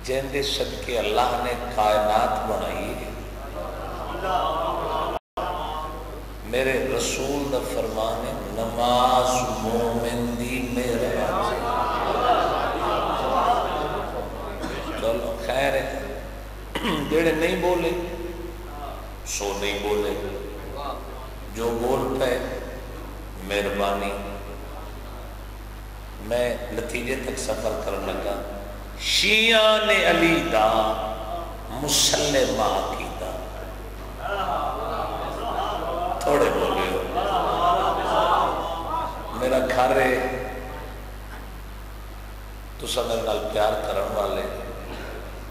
جندے صدقے اللہ نے کائنات بنائی ہے۔ میرے رسول دا فرمان ہے نماز مومن دی معراج۔ چلو خیر ہے، جڑے نہیں بولے سو نہیں بولے، جو بول پے مہربانی۔ میں نتیجے تک سفر کرنے لگا۔ شیعہ نے علی دا مسلمہ عقیدہ، تھوڑے بولے ہو میرا گھر ہے، تسا میرے نال پیار کرن والے،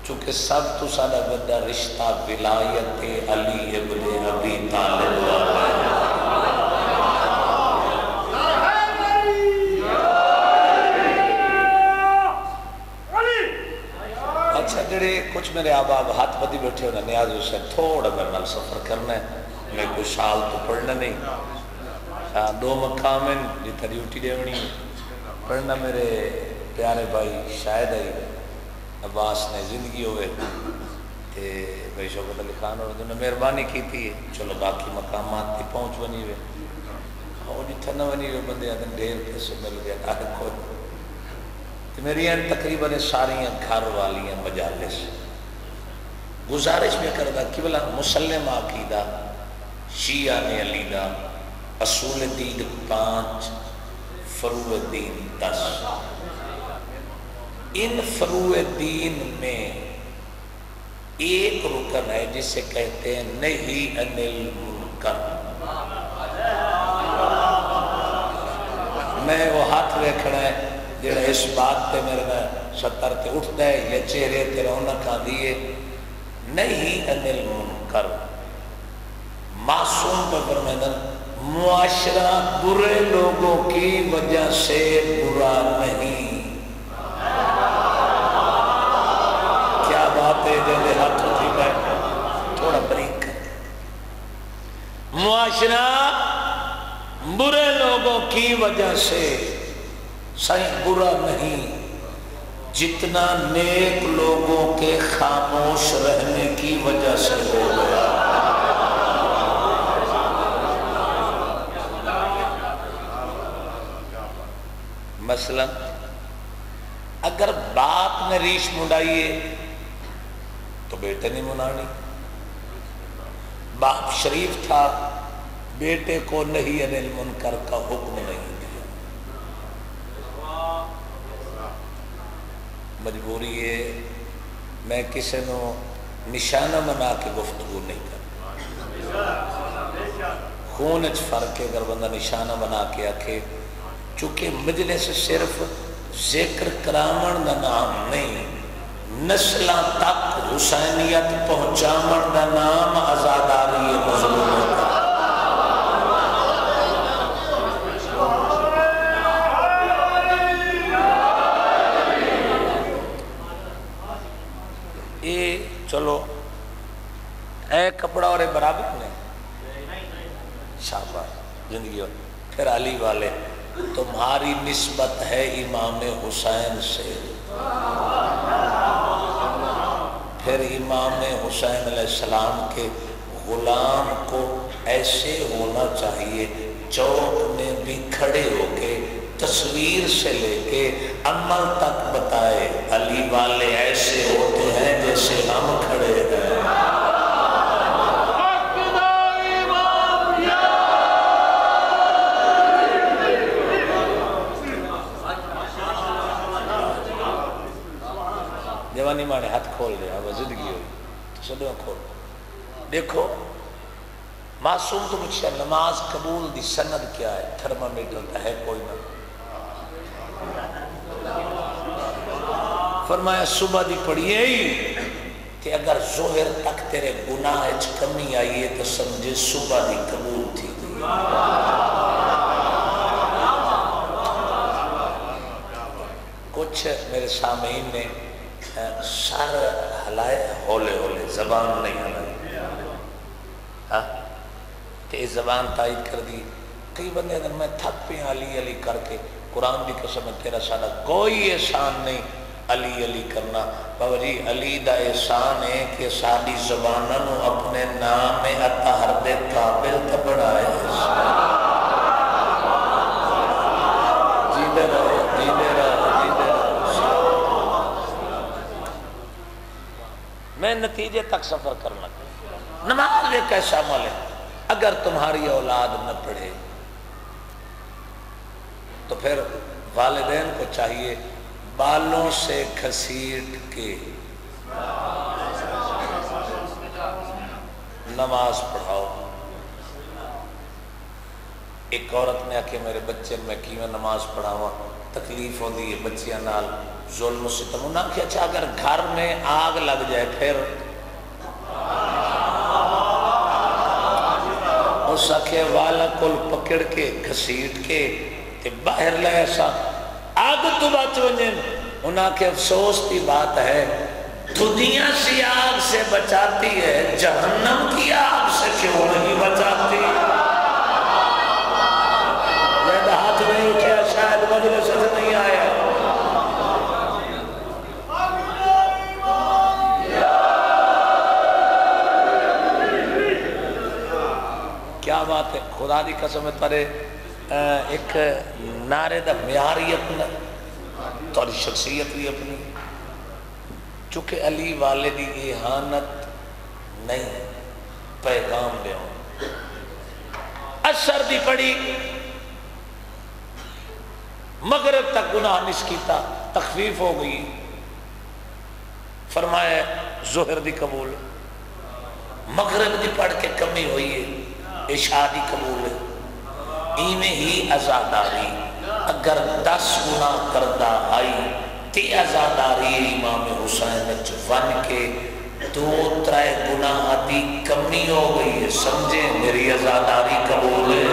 چونکہ سب تسا دا بڑا رشتہ ولایت علی ابن ابی طالب والا ہے۔ اچھا جڑے کچھ میرے آباب ہاتھ بدی بیٹھے ہونا نیاز اسے تھوڑا میرے نال سفر کرنا ہے، میں کوئی شال تو پڑھنا نہیں، دو مقام ہیں جتھا ڈیوٹی دیونی پڑھنا۔ میرے پیارے بھائی شاید ہے عباس نے زندگی ہوئے تے بھائی شوکت علی خان اور نے مہربانی کی تھی، چلو باقی مقامات تھی پہنچ بنی ہوئے اور جتھا نہ بنی ہوئے بندے آدھن ڈھیر پیسے مل گیا آدھے کوئی۔ میری ہیں تقریباً ساریاں گھر والیاں مجالس گزارش میں کردہ کہ بلا مسلم عقیدہ شیعہ نے علی دا، اصول دین 5، فروع دین 10۔ ان فروع دین میں ایک رکن ہے جسے کہتے ہیں نہی عن المنکر۔ میں وہ ہاتھ رکھنا ہے جڑا اس بات تے میرے میں ستر تے اٹھتا ہے یا چہرے تے رونق آندی ہے، نہیں عن المنکر۔ معصوم پر فرمائے معاشرہ برے لوگوں کی وجہ سے برا نہیں۔ کیا بات ہے جلدے ہاتھ اٹھی بیٹھا تھوڑا بریک کر۔ معاشرہ برے لوگوں کی وجہ سے صحیح برا نہیں، جتنا نیک لوگوں کے خاموش رہنے کی وجہ سے ہو گیا۔ مثلا اگر باپ نے ریش منڈائیے تو بیٹے نہیں منانی، باپ شریف تھا بیٹے کو نہی عن المنکر کا حکم نہیں دیا۔ مجبوری ہے میں کسی نو نشانہ بنا کے گفتگو نہیں کرتا، خون اچ فرق ہے اگر بندہ نشانہ بنا کے آکھے، چونکہ مجلس صرف ذکر کرامن دا نام نہیں، نسلہ تک حسینیت پہنچامن دا نام آزاداری مظلوم کا۔ چلو اے کپڑا اور اے برابر نہیں، شاباش زندگی اور پھر علی والے تمہاری نسبت ہے امام حسین سے، پھر امام حسین علیہ السلام کے غلام کو ایسے ہونا چاہیے چوک میں بھی کھڑے ہو کے تصویر سے لے کے عمل تک بتائے علی والے ایسے ہوتے ہیں جیسے ہم کھڑے ہیں۔ جوانی مانے ہاتھ کھول دیا اب زندگی ہوئی تو سدوں کھول۔ دیکھو معصوم تو مجھے نماز قبول دی سند کیا ہے؟ تھرمامیٹر ہے کوئی نہ، فرمایا صبح دی پڑھیے ہی کہ اگر ظہر تک تیرے گناہ اچ کمی آئیے تو سمجھے صبح دی قبول تھی گئی۔ کچھ میرے سامعین نے سر ہلائے ہولے ہولے، زبان نہیں ہلائی، کہ اس زبان تائید کر دی۔ کئی بندے اگر میں تھک پہ علی علی کر کے قرآن بھی قسم ہے تیرا سادہ کوئی احسان نہیں، علی علی کرنا بابا جی علی دا احسان ہے کہ ساری زبانوں اپنے نام اطہر دے قابل تے بڑھائے جیدے رہو جیدے رہو جیدے رہو میں نتیجے تک سفر کرنا نماز ایک ایسا عمل ہے اگر تمہاری اولاد نہ پڑھے تو پھر والدین کو چاہیے بالوں سے گھسیٹ کے نماز پڑھاؤ. ایک عورت نے آکے میرے بچے میں کی میں نماز پڑھاوا تکلیف ہو دی ہے بچیاں نال ظلم و ستم انہاں کہ اچھا اگر گھر میں آگ لگ جائے پھر اس آکے والا کل پکڑ کے گھسیٹ کے تے باہر لے ایسا آگ تو بچ ونجن انہاں کے افسوس کی بات ہے دنیا سی آگ سے بچاتی ہے جہنم کی آگ سے کیوں نہیں بچاتی. زیادہ ہاتھ نہیں اٹھیا شاید مجلس سے نہیں آیا. کیا بات ہے خدا دی قسم ہے تارے ایک نعرے دا معیاری اپنا تاری شخصیت بھی اپنی چونکہ علی والے دی احانت نہیں پیغام دے ہوں اثر دی پڑی مغرب تک گناہ نس کیتا تخفیف ہو گئی فرمایا ظہر دی قبول مغرب دی پڑھ کے کمی ہوئی ہے عشاء دی قبول ہے ایمیں ہی عزاداری اگر 10 گناہ کردہ آئی تی عزاداری امام حسین چفن کے 2-3 گناہ دی کمی ہو گئی ہے سمجھے میری عزاداری قبول ہے.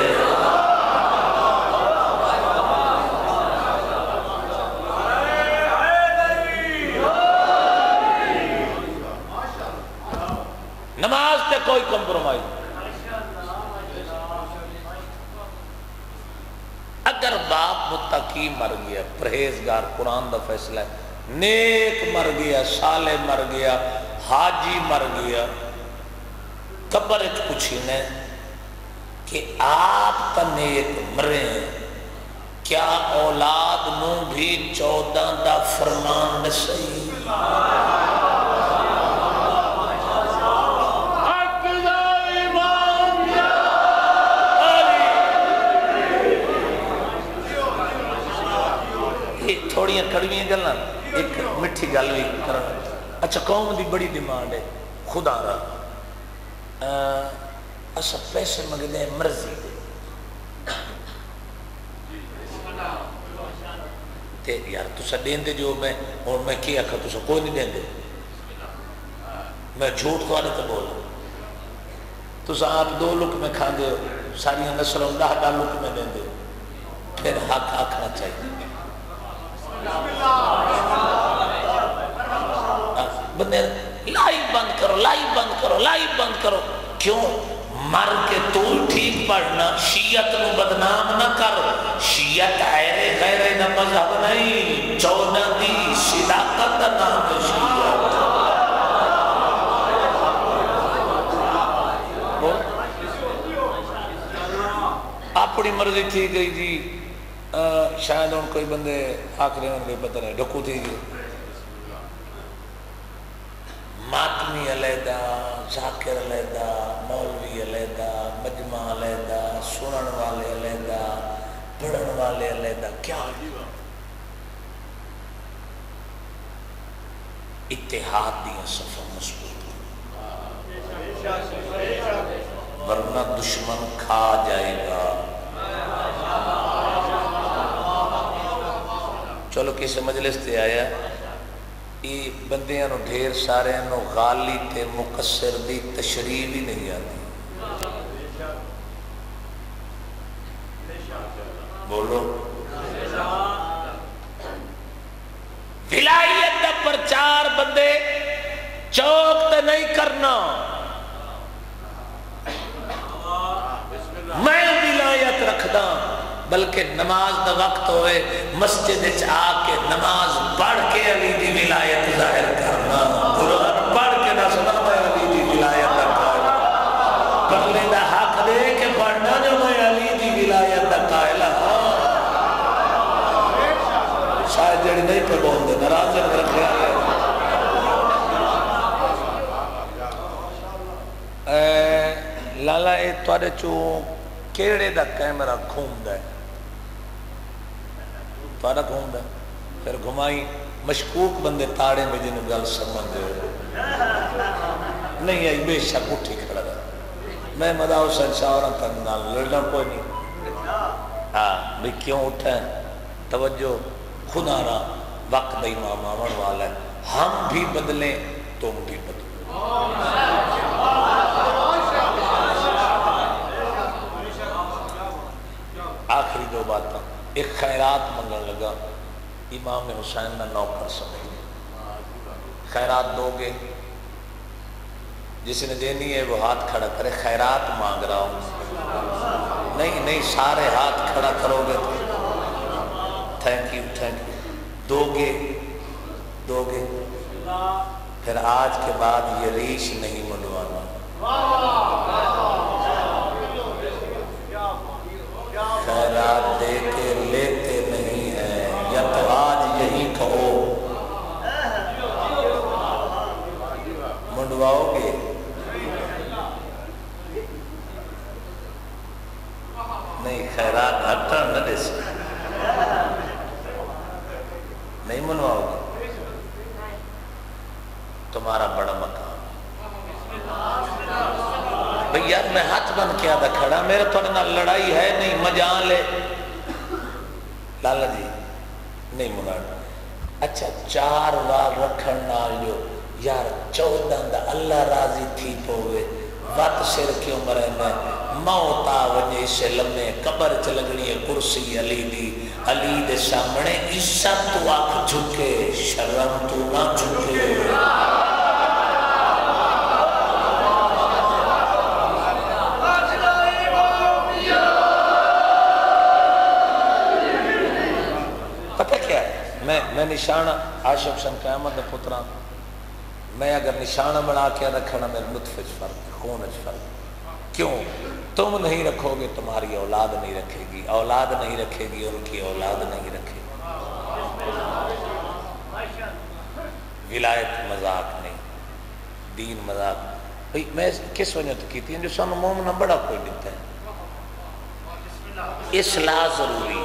نماز تے کوئی کمپرومائز اگر باپ متقی مر گیا پرہیزگار قرآن دا فیصلہ ہے نیک مر گیا صالح مر گیا حاجی مر گیا قبر اچ پوچھی نے کہ آپ تا نیک مریں کیا اولاد نو بھی 14 دا فرمان نسائی تھوڑیاں کڑویاں گلنا ایک مٹھی گل بھی کرنا. اچھا قوم دی بڑی ڈیمانڈ ہے خدا را اسا پیسے منگدے ہیں مرضی دے تے یار تسا دین دے جو میں اور میں کیا کھا تسا کوئی نہیں دین دے میں جھوٹ کو آنے تو بولا تسا آپ 2 لک میں کھان دے ساری نسلوں 10 لک میں دین دے پھر حق آکھنا چاہیے. بندے لائیو بند کرو لائیو بند کرو لائیو بند کرو کیوں مر کے تو ٹھیک پڑھنا شیعت نو بدنام نہ کر شیعت غیر نہ مذہب نہیں 14 دی صداقت کا نام ہے شیعت. اپنی مرضی تھی گئی جی شاید ان کوئی بندے آخری ان کے پتہ نہیں ڈکو تھی گئی ماتمی علیحدہ ذاکر علیحدہ مولوی علیحدہ مجمع علیحدہ سنن والے علیحدہ پڑھن والے علیحدہ کیا اتحاد دیا صفحہ مضبوط ورنہ دشمن کھا جائے گا. چلو کسی مجلس تے آیا یہ بندیاں نو ڈھیر سارے نو غالی تے مقصر دی تشریح بھی نہیں آتی بولو ولایت دا پرچار بندے چوک تے نہیں کرنا میں ولایت رکھدا بلکہ نماز دا وقت ہوئے مسجد وچ آ کے نماز پڑھ کے علی دی ولایت ظاہر کرنا، قرآن پڑھ کے نہ سنا میں علی دی ولایت دا قائل، پڑھنے دا حق دے کے پڑھنا جو میں علی دی ولایت دا قائل ہاں۔ شاید جڑی نہیں پہ بول دے ناراض ہے میرا خیال ہے۔ لالا اے توڑے چو کیڑے دا کیمرہ گھوم دے، توڑا گھوم دے، پھر گھمائی مشکوک بندے تاڑے میں جنہوں گل سمجھ دے نہیں آئی بے شک اٹھی کھڑا دا میں مداؤ سے شاورہ تنگا لڑنا کوئی نہیں ہاں بھی کیوں اٹھیں توجہ خدا را وقت دا امام آمن والا ہے، ہم بھی بدلیں تم بھی بدلیں۔ آخری دو باتاں، ایک خیرات منگن لگا امام حسین نہ نوکر سمجھ، خیرات دو گے جس نے دینی ہے وہ ہاتھ کھڑا کرے، خیرات مانگ رہا ہوں، نہیں سارے ہاتھ کھڑا کرو گے تھینک یو دو گے پھر آج کے بعد یہ ریش نہیں منڈوانا، خیرات دے کے لیتے نہیں ہیں، یا تو آج یہی کہو منڈواؤ گے، نہیں خیرات ہٹا نہ دے سے نہیں منواؤ گے، تمہارا بڑا مقام بھئی یار میں ہاتھ بن کے آدھا کھڑا، میرے تھوڑے نہ لڑائی ہے نہیں مجان لے لالا جی نہیں منانا، اچھا 4 وار رکھن نال جو یار 14 دا اللہ راضی تھی پوے وقت سر کیوں مرے میں موت آوجے سے لمحے قبر چلگنی ہے کرسی علی دے سامنے عزت تو آنکھ جھکے شرم تو نہ جھکے، پتہ کیا ہے میں نشانہ عاشق شن قیامت پتران میں اگر نشانہ بنا کے رکھنا میرے نطفے فرق خون فرق، کیوں تم نہیں رکھو گے تمہاری اولاد نہیں رکھے گی، اولاد نہیں رکھے گی ان کی اولاد نہیں رکھے گی، ولایت مذاق نہیں، دین مذاق بھئی میں کس وجہ تو کیتی ہیں جو سانو مومنہ بڑا کوئی دیتا ہے، اصلاح ضروری ہے۔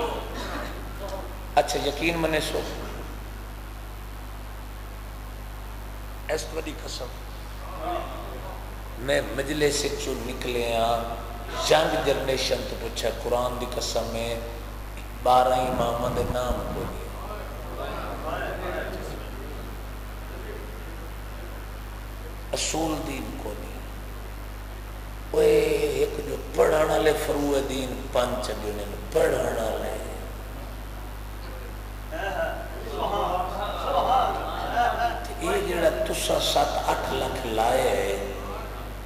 اچھا یقین منے سو ایس بڑی قسم میں مجلے سے چو نکلے ہیں جنگ جنریشن تو پوچھا قرآن دی قسم میں 12 امامہ دے نام کو نہیں، اصول دین کو نہیں، وہ ایک جو پڑھانا لے فروع دین 5 جنہیں پڑھانا لے یہ جڑا تسا 7-8 لاکھ لائے ہے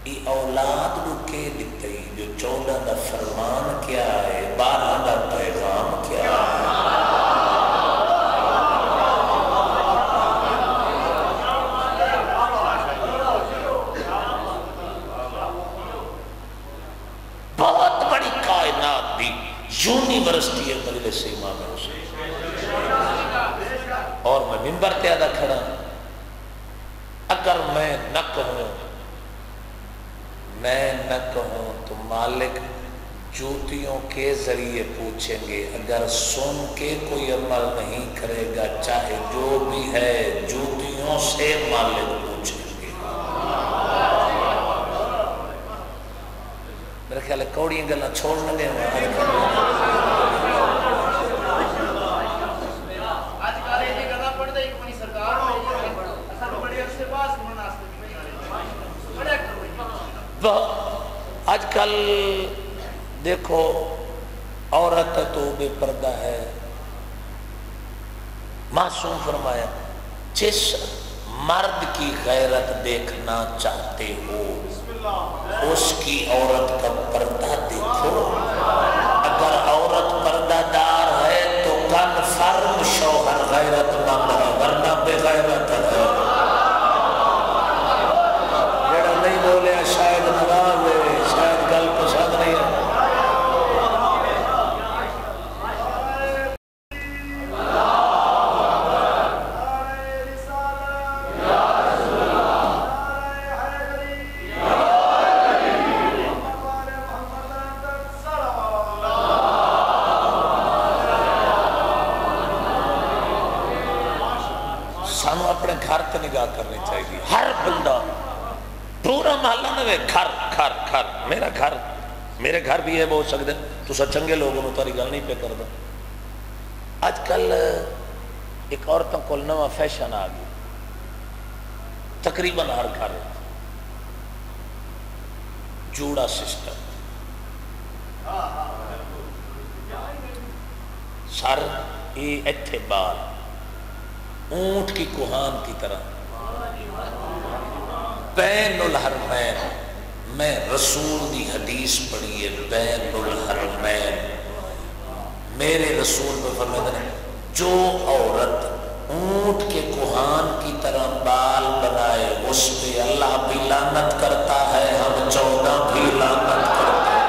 یہ اولاد کو کے دیتے جو 14 دا فرمان کیا ہے 12 دا پیغام کیا ہے، بہت بڑی کائنات دی یونیورسٹی ہے مجلس امام حسین، اور میں منبر تے آدھا کھڑا اگر میں نہ کہوں تو مالک جوتیوں کے ذریعے پوچھیں گے، اگر سن کے کوئی عمل نہیں کرے گا چاہے جو بھی ہے جوتیوں سے مالک پوچھیں گے۔ میرے خیال ہے کوڑیاں گلہ چھوڑ نہ دیں آج کل دیکھو عورت تو بے پردہ ہے، معصوم فرمایا جس مرد کی غیرت دیکھنا چاہتے ہو اس کی عورت کا پردہ دیکھو، اگر عورت پردہ غیرت مند ہے ورنہ بے غیرت ہے. جڑا نہیں بولیا شاید ناراض ہے، شاید گل پسند نہیں ہے. سانو اپنے گھر تے نگاہ کرنی چاہیے. ہر بندہ پورا محلہ نوے گھر گھر گھر میرا گھر میرے گھر بھی ہے بہت سکتے تو سا چنگے لوگوں نے تاری گل نہیں پہ کر دا. آج کل ایک عورتوں کو نواں فیشن آ گیا تقریباً ہر گھر جوڑا سسٹم سر یہ ایتھے بال اونٹ کی کوہان کی طرح بین الحرمین. میں رسول دی حدیث پڑھی ہے بین الحرمین. میرے رسول میں فرماتے ہیں جو عورت اونٹ کے کوہان کی طرح بال بنائے اس پہ اللہ بھی لعنت کرتا ہے، ہم 14 بھی لعنت کرتے ہیں.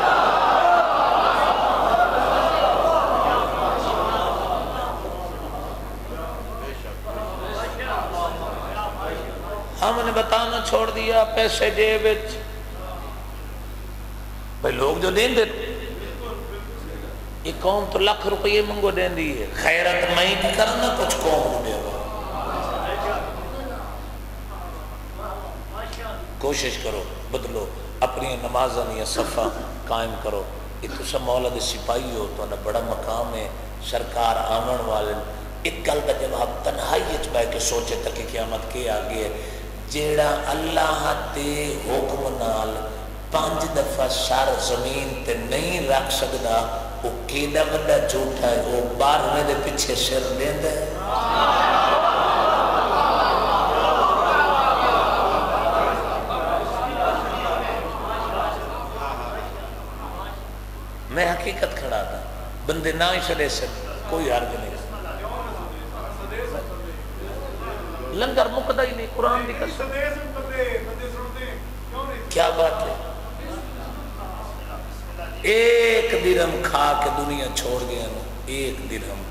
ہم نے بتانا چھوڑ دیا پیسے جیب بھائی لوگ جو دیں دے یہ قوم تو لاکھ روپئے منگو دیں دی ہے. خیرت میں بھی کرنا کچھ قوم کو دے گا. کوشش کرو بدلو اپنی نمازاں یا صفحہ قائم کرو. یہ تو سب مولا دے سپاہی ہو تو انہیں بڑا مقام ہے. سرکار آمن والے ایک گل کا جواب تنہائی بہ کے سوچے تک قیامت کے آگے ہے جیڑا اللہ تے حکم نال 5 دفعہ سر زمین تے نہیں رکھ سکتا وہ کیڑا بڑا جھوٹا ہے. وہ 12ویں دے پیچھے سر دیندا ہے. میں حقیقت کھڑا تھا بندے نہ ہی چلے سن کوئی حرج نہیں. لنگر مقدہ ہی نہیں قرآن دی قسم. کیا بات ہے. ایک درہم کھا کے دنیا چھوڑ گیا نا. ایک درہم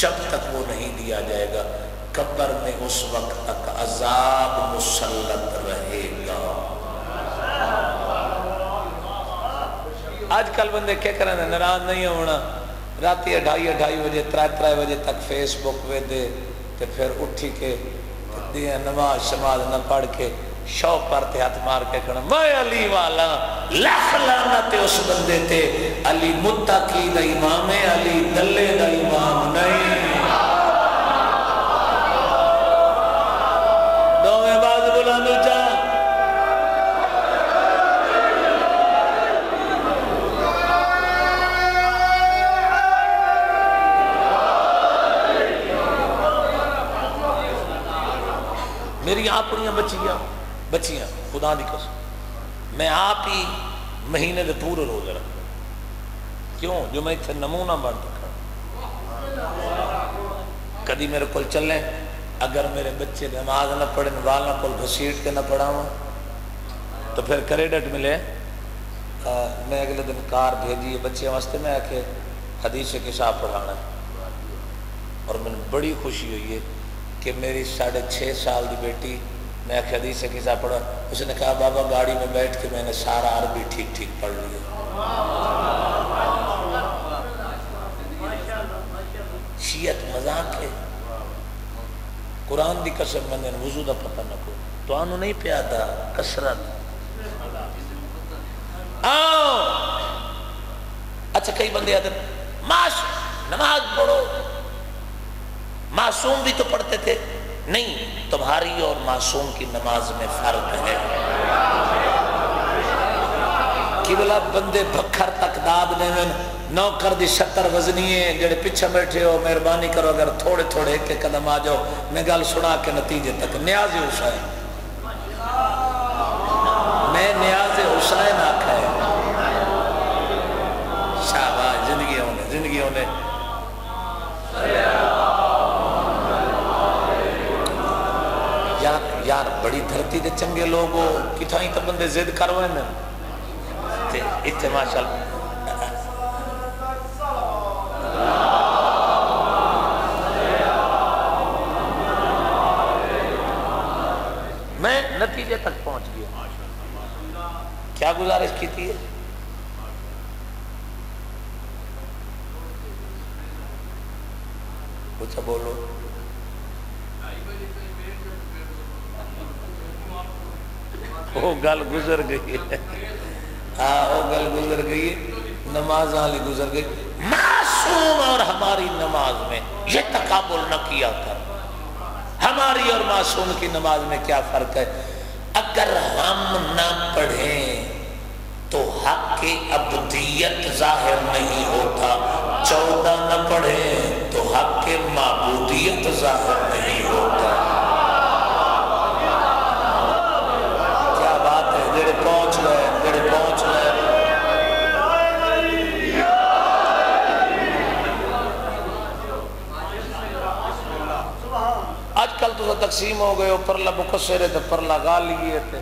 جب تک وہ نہیں دیا جائے گا قبر میں اس وقت تک عذاب مسلط رہے گا. آج کل بندے کیا کریں ناراض نہیں ہونا. راتی 2:30 بجے 3 بجے تک فیس بک پہ دے تے پھر اٹھی کے دیا نماز شماز نہ پڑھ کے شو پر تے ہاتھ مار کے کھڑا میں علی والا. لاکھ لعنت اس بندے تے. علی متقی دا امام ہے، علی دلے دا امام نہیں. دوویں باز بلند اونچا میری اپنیاں بچیاں خدا دی قسم میں آپ ہی مہینے دے پورے روزے رکھ کیوں جو میں اتنے نمونہ بن رکھا. کدی میرے کول چلیں اگر میرے بچے نماز نہ پڑھیں والا کول گھسیٹ کے نہ پڑھاواں تو پھر کریڈٹ ملے. میں اگلے دن کار بھیجی بچے واسطے میں آ کے حدیث کے صاحب پڑھانا اور میں بڑی خوشی ہوئی ہے کہ میری 6.5 سال دی بیٹی میں حدیث کے صاحب پڑھا. اس نے کہا بابا گاڑی میں بیٹھ کے میں نے سارا عربی ٹھیک ٹھیک پڑھ لیا. شیعت مذاق ہے. قرآن دی قسم میں نے وضو دا پتہ نہ کو تو آنو نہیں پیادا کسرت. اچھا کئی بندے آتے نماز پڑھو. معصوم بھی تو پڑھتے تھے. نہیں تمہاری اور معصوم کی نماز میں فرق ہے. قبلہ بندے بکھر تک داد نے نوکر دی 70 وزنی ہے جڑے پیچھے بیٹھے ہو مہربانی کرو اگر تھوڑے تھوڑے ایک قدم آ جاؤ میں گل سنا کے نتیجے تک. نیاز حسین میں نیاز حسین آکھا ہے. شاباش زندگیوں نے یار بڑی دھرتی دے چنگے لوگ ہو کتھائی تو بندے زد کروائیں تے اتنے ماشاءاللہ میں نتیجے تک پہنچ گیا. کیا گزارش کی تھی؟ کچھ بولو. وہ گل گزر گئی ہے. ہاں وہ گل گزر گئی ہے. نماز والی گزر گئی. معصوم اور ہماری نماز میں یہ تقابل نہ کیا کر. ہماری اور معصوم کی نماز میں کیا فرق ہے؟ اگر ہم نہ پڑھیں تو حق کی عبودیت ظاہر نہیں ہوتا. 14 نہ پڑھیں تو حق کی معبودیت ظاہر نہیں ہوتا. کیا بات ہے. جڑے پہنچ گئے جڑے پہنچ گئے. آج کل تو تقسیم ہو گئے. پرلا مقصر ہے تو پرلا غالی ہے.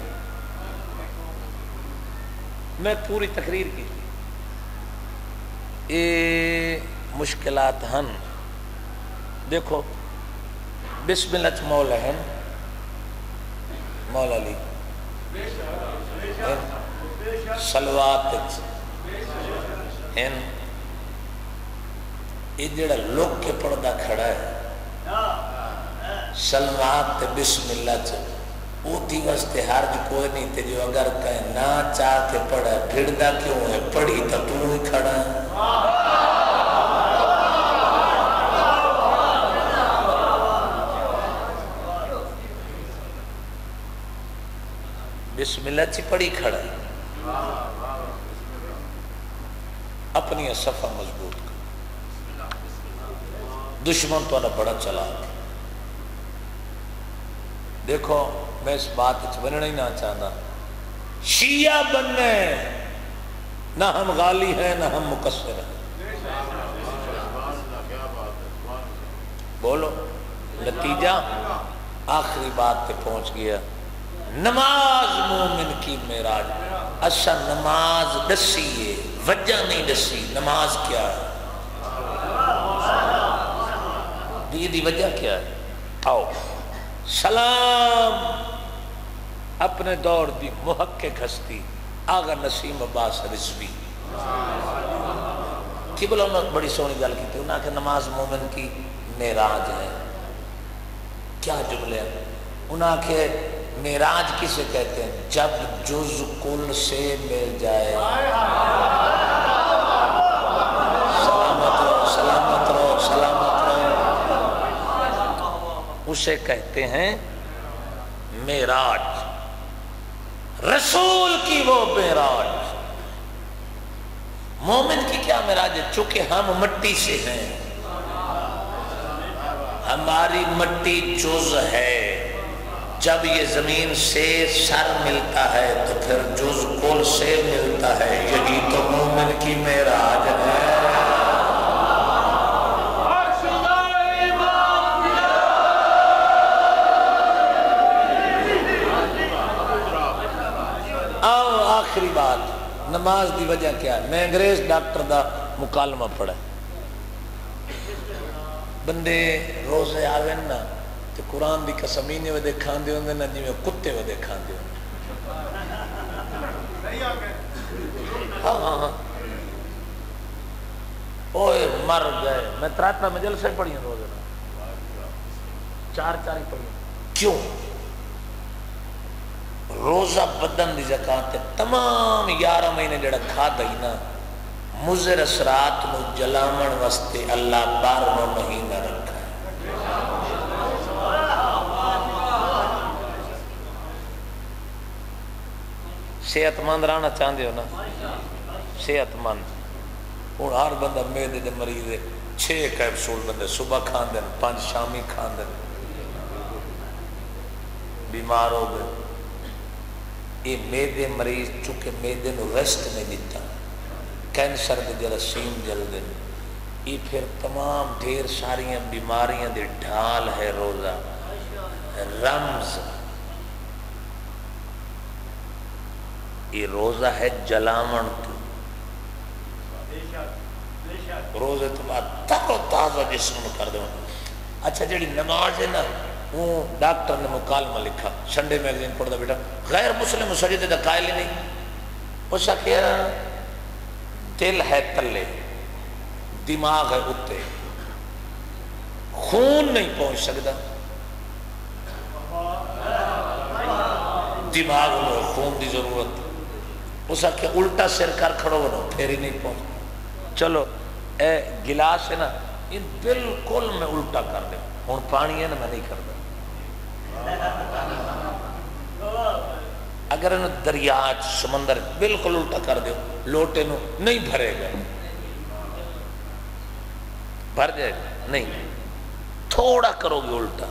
میں پوری تقریر کی یہ مشکلات ہن. دیکھو بسم اللہ مولا ہے مولا علی سلوات یہ جڑا لوگ کے پردہ کھڑا ہے سلوات بسم اللہ چ وہ دی واسطے حرج کوئی نہیں تے جو اگر کہیں نہ چاہ کے پڑھا پھڑدا کیوں ہے پڑھی تو تو ہی کھڑا ہے. بسم اللہ چی پڑھی کھڑا ہے. اپنی صفہ مضبوط کر. دشمن تو بڑا چلا. دیکھو میں اس بات بننا ہی نہ چاہتا. شیعہ بننے نہ ہم غالی ہیں نہ ہم مقصر ہیں. بولو نتیجہ آخری بات پہ پہنچ گیا. نماز مومن کی معراج. اچھا نماز دسی ہے وجہ نہیں دسی. نماز کیا ہے دی وجہ کیا ہے؟ آؤ سلام اپنے دور دی محقق ہستی آغا نسیم عباس رضوی کی بلا انہوں نے بڑی سونی گل کی تھی. انہوں نے کہا نماز مومن کی معراج ہے. کیا جملے ہیں؟ انہوں نے کہا معراج کسے کہتے ہیں؟ جب جز کل سے مل جائے. سلامت رہو سلامت رہو سلامت رہو. اسے کہتے ہیں معراج. رسول کی وہ معراج. مومن کی کیا معراج ہے؟ چونکہ ہم مٹی سے ہیں. ہماری مٹی جز ہے. جب یہ زمین سے سر ملتا ہے تو پھر جز کل سے ملتا ہے. یہی تو مومن کی معراج ہے. آخری بات نماز دی وجہ کیا ہے؟ میں انگریز ڈاکٹر دا مکالمہ پڑھا. بندے روزے آویں نا تے قرآن دی قسمینی ودے کھاندے ہوندے نا جی میں کتے ودے کھاندے ہوندے. ہاں اوئے مر گئے. میں 3 مجلسے پڑھی ہیں روزے نا 4 ہی پڑھی. کیوں؟ روزہ بدن دی زکات ہے. تمام 11 مہینے جڑا کھا دئی نا مضر اثرات نو جلاون واسطے اللہ 12واں مہینہ رکھا ہے. صحت مند رہنا چاہتے ہو نا صحت مند. ہوں ہر بندہ میدے دے مریض ہے. 6 کیپسول بندے صبح کھاندے 5 شامی کھاندے. بیمار ہو گئے. یہ میدے مریض چونکہ میدے نو ریسٹ نہیں دیتا. کینسر دے جراثیم جلدے. یہ پھر تمام ڈھیر ساریاں بیماریاں دے ڈھال ہے. روزہ رمز یہ روزہ ہے جلاون تو روزے تو بعد تر و تازہ جسم کر دو. اچھا جڑی نماز ہے نا وہ ڈاکٹر نے مکالمہ لکھا سنڈے میگزین پڑھتا بیٹا غیر مسلم سجدے دا قائل ہی نہیں. اس کہہ رہا دل ہے تلے دماغ ہے اتے خون نہیں پہنچ سکتا دماغ میں خون دی ضرورت. اس کہ الٹا سر کر کھڑو بنو پھر ہی نہیں پہنچ. چلو اے گلاس ہے نا یہ بالکل میں الٹا کر دیں ہوں پانی ہے نا میں نہیں کرتا. اگر انہوں دریا سمندر بالکل الٹا کر دو لوٹے نو نہیں بھرے گا بھر جائے گا نہیں تھوڑا کرو گے الٹا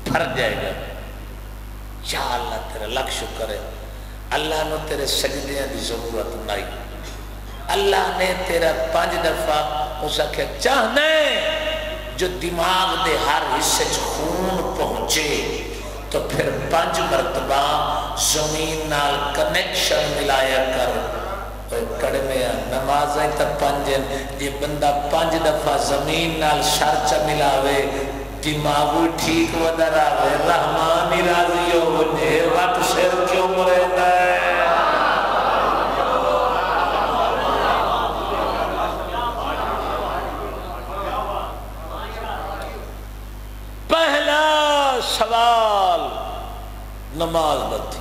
بھر جائے گا. یا اللہ تیرا لاکھ شکر ہے اللہ نے تیرے سجدیاں دی ضرورت نہیں. اللہ نے تیرا 5 دفعہ اس آخیا چاہنے جو دماغ دے ہر حصے خون پہنچے تو پھر 5 مرتبہ زمین نال کنیکشن ملایا کر. کڑمے نمازیں تو 5 یہ بندہ 5 دفعہ زمین نال شرچہ ملاوے دماغ ٹھیک ودر آوے رحمانی راضی ہو وجہ وقت سر کیوں مرہتا ہے. پہلا سوال نماز بتی.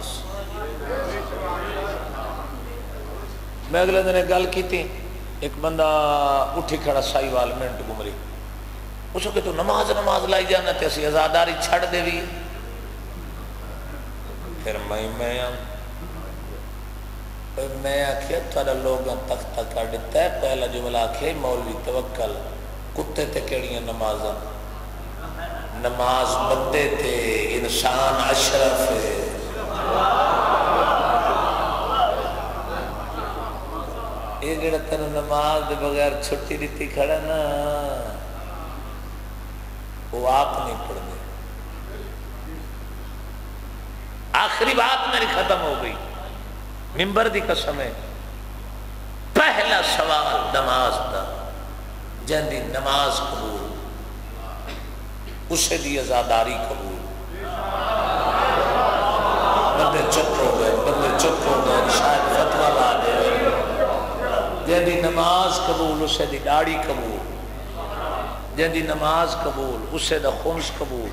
میں اگلے دن گل کی تھی ایک بندہ اٹھی کھڑا سائی وال منٹ گمری اس کو کہ تو نماز لائی جانا تے اسی ازاداری چھڑ دے بھی. پھر میں آکھیا تھوڑا لوگاں تختہ کر دیتا ہے. پہلا جملہ آکھیا مولوی توکل کتے تے کیڑیاں نمازاں نماز بندے تے انسان اشرف ہے. یہ جڑا تینوں نماز دے بغیر چھٹی دیتی کھڑا نا وہ آپ نہیں پڑھ دے. آخری بات میری ختم ہو گئی ممبر دی قسم ہے. پہلا سوال نماز دا جن دی نماز قبول اسے دی ازاداری قبول. بندے چپ ہو گئے شاید فتوہ لا دے. جن دی نماز قبول اسے دی داڑھی قبول. جن دی نماز قبول اسے دا خمس قبول.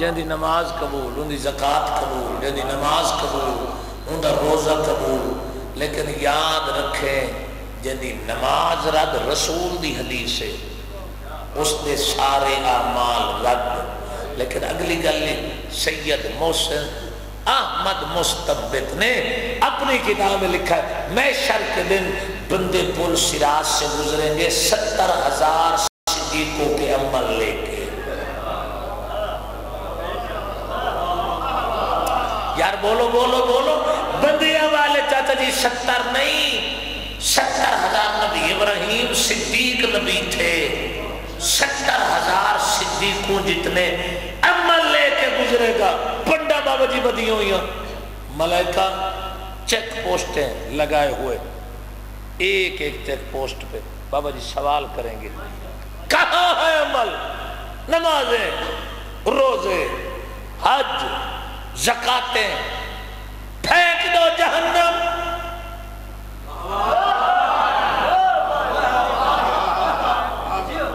جن دی نماز قبول ان دی زکاة قبول. جن دی نماز قبول ان دا روزہ قبول. لیکن یاد رکھیں جن دی نماز رد رسول دی حدیث ہے اس دے سارے اعمال رد. لیکن اگلی گل سید محسن احمد مستبد نے اپنی کتاب میں لکھا ہے محشر کے دن بندے پل صراط سے گزریں گے 70,000 صدیقوں کے عمل لے کے. یار بولو بولو بولو بندیاں والے چاچا جی 70 نہیں 70,000 نبی ابراہیم صدیق نبی تھے. 70,000 صدیقوں جتنے عمل لے کے گزرے گا. پنڈا بابا جی بدی ہوئی ہیں ملائکہ چیک پوسٹیں لگائے ہوئے ایک ایک چیک پوسٹ پہ بابا جی سوال کریں گے کہاں ہے عمل نمازیں روزے حج زکاتیں پھینک دو جہنم.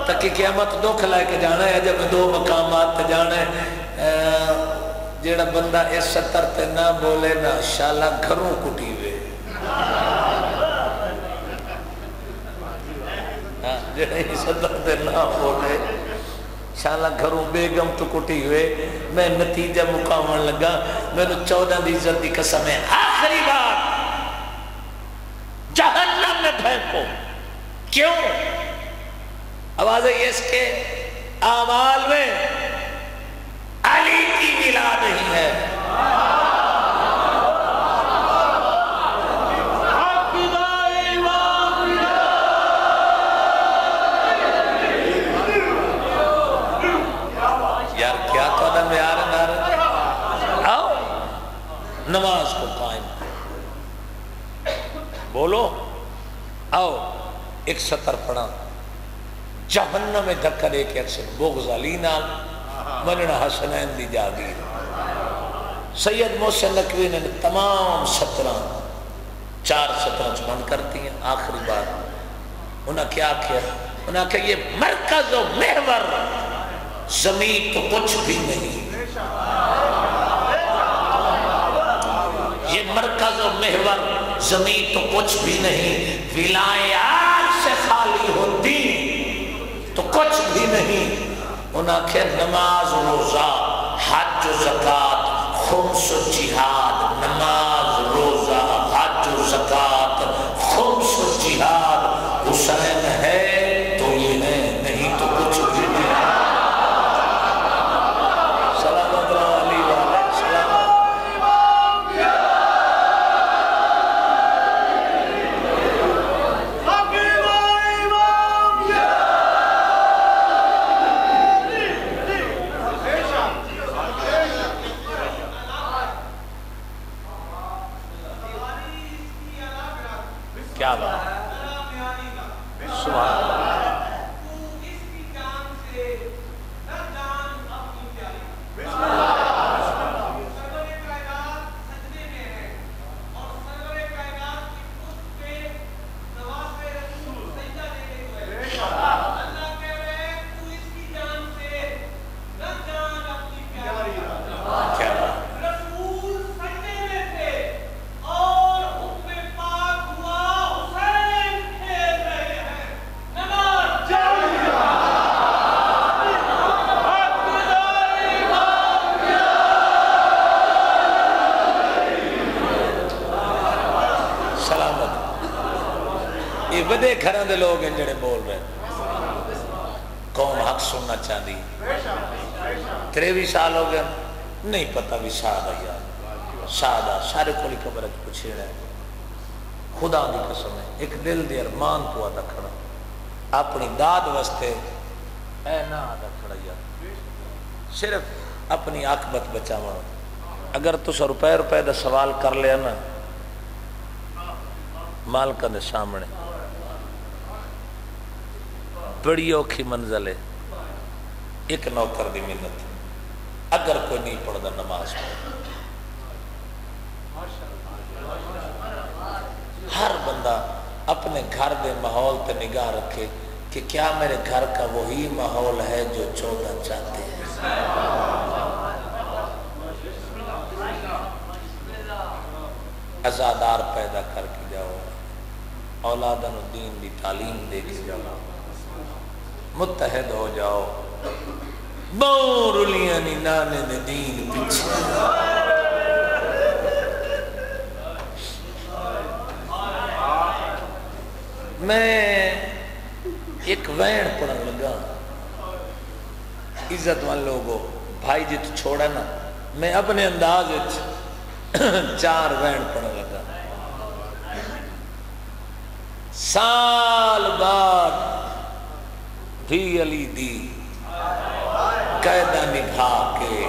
تاکہ قیامت دکھ لائے کے جانا ہے جب 2 مقامات تے جانا ہے. جیڑا بندہ اس 70 تے نہ بولے نا شالا گھروں کٹی ہوئے. جیڑا اس 70 تے نہ بولے شالا گھروں بیگم تو کٹی ہوئے. میں نتیجہ مقامن لگا میں نے 14 دی عزت دی قسم ہے. آخری بات جہنم میں پھینکو. کیوں؟ آواز ہے اس کے اعمال میں علی کی ملا نہیں ہے. یار کیا تو آدم یار آؤ نماز کو قائم بولو آؤ ایک سطر پڑھا جہنم میں دھکا دے کے اکثر بغض علی نال مننا حسنین دی جاگیر سید محسن نقوی نے تمام سطران 4 سطران چمن کرتی ہیں آخری بار انہاں کیا کیا انہاں کہ یہ مرکز و محور زمین تو کچھ بھی نہیں یہ مرکز و محور زمین تو کچھ بھی نہیں ولایات سے خالی ہوتی تو کچھ بھی نہیں انہاں کہ نماز روزہ حج و زکاة خمس و جہاد نماز روزہ حج و زکاة خمس و جہاد حسین ہے تو یہ ہے نہیں تو کچھ بھی نہیں سلامت علی والے سلامت کیا بات سبحان بدے گھران دے لوگ ہیں جڑے بول رہے قوم حق سننا چاہتی 23 سال ہو گیا نہیں پتہ بھی سادہ یار سادہ سارے کولی قبرت پوچھے رہے خدا دی قسم ہے ایک دل دی ارمان پوا دا کھڑا اپنی داد وستے اے نا دا کھڑا یار صرف اپنی عاقبت بچاواں اگر تو 100 روپے دا سوال کر لیا نا مالکہ دے سامنے بڑی اوکھی منزل ہے ایک نوکر دی منت اگر کوئی نہیں پڑھتا نماز ہر بندہ اپنے گھر دے ماحول تے نگاہ رکھے کہ کیا میرے گھر کا وہی ماحول ہے جو 14 چاہتے ہیں ازادار پیدا کر کے جاؤ اولادن و دین دی تعلیم دے کے جاؤ متحد ہو جاؤ بہو رلیاں نی نانے دے دین پیچھے میں ایک وین پڑھن لگا عزت وال لوگو بھائی جی تو چھوڑا نا میں اپنے انداز 4 وین پڑھن لگا سال بعد بھی علی دی قیدہ نبھا کے